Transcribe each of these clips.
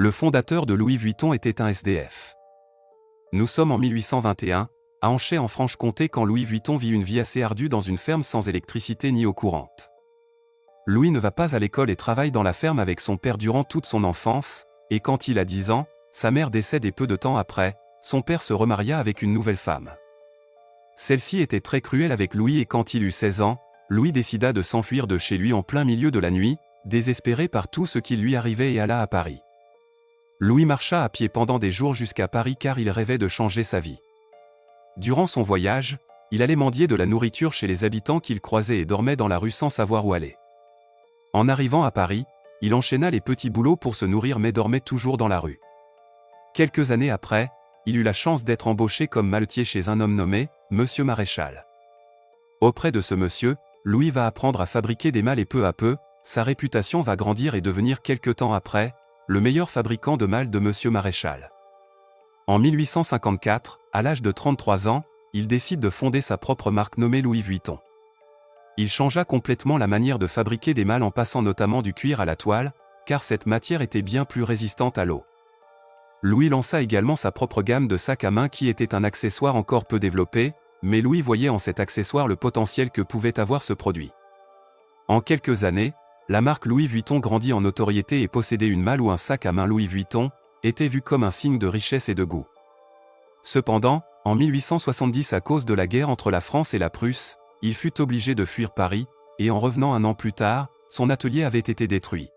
Le fondateur de Louis Vuitton était un SDF. Nous sommes en 1821, à Anchet en Franche-Comté quand Louis Vuitton vit une vie assez ardue dans une ferme sans électricité ni eau courante. Louis ne va pas à l'école et travaille dans la ferme avec son père durant toute son enfance, et quand il a 10 ans, sa mère décède et peu de temps après, son père se remaria avec une nouvelle femme. Celle-ci était très cruelle avec Louis et quand il eut 16 ans, Louis décida de s'enfuir de chez lui en plein milieu de la nuit, désespéré par tout ce qui lui arrivait et alla à Paris. Louis marcha à pied pendant des jours jusqu'à Paris car il rêvait de changer sa vie. Durant son voyage, il allait mendier de la nourriture chez les habitants qu'il croisait et dormait dans la rue sans savoir où aller. En arrivant à Paris, il enchaîna les petits boulots pour se nourrir mais dormait toujours dans la rue. Quelques années après, il eut la chance d'être embauché comme maletier chez un homme nommé Monsieur Maréchal. Auprès de ce monsieur, Louis va apprendre à fabriquer des malles et peu à peu, sa réputation va grandir et devenir quelque temps après, le meilleur fabricant de malles de Monsieur Maréchal. En 1854, à l'âge de 33 ans, il décide de fonder sa propre marque nommée Louis Vuitton. Il changea complètement la manière de fabriquer des malles en passant notamment du cuir à la toile, car cette matière était bien plus résistante à l'eau. Louis lança également sa propre gamme de sacs à main qui était un accessoire encore peu développé, mais Louis voyait en cet accessoire le potentiel que pouvait avoir ce produit. En quelques années, la marque Louis Vuitton grandit en notoriété et posséder une malle ou un sac à main Louis Vuitton était vu comme un signe de richesse et de goût. Cependant, en 1870 à cause de la guerre entre la France et la Prusse, il fut obligé de fuir Paris, et en revenant un an plus tard, son atelier avait été détruit.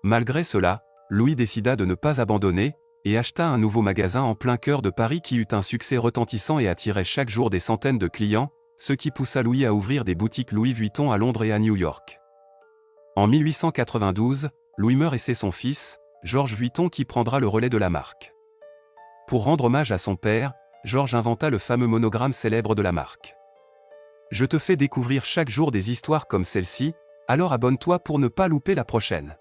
Malgré cela, Louis décida de ne pas abandonner, et acheta un nouveau magasin en plein cœur de Paris qui eut un succès retentissant et attirait chaque jour des centaines de clients, ce qui poussa Louis à ouvrir des boutiques Louis Vuitton à Londres et à New York. En 1892, Louis meurt et c'est son fils, Georges Vuitton qui prendra le relais de la marque. Pour rendre hommage à son père, Georges inventa le fameux monogramme célèbre de la marque. Je te fais découvrir chaque jour des histoires comme celle-ci, alors abonne-toi pour ne pas louper la prochaine.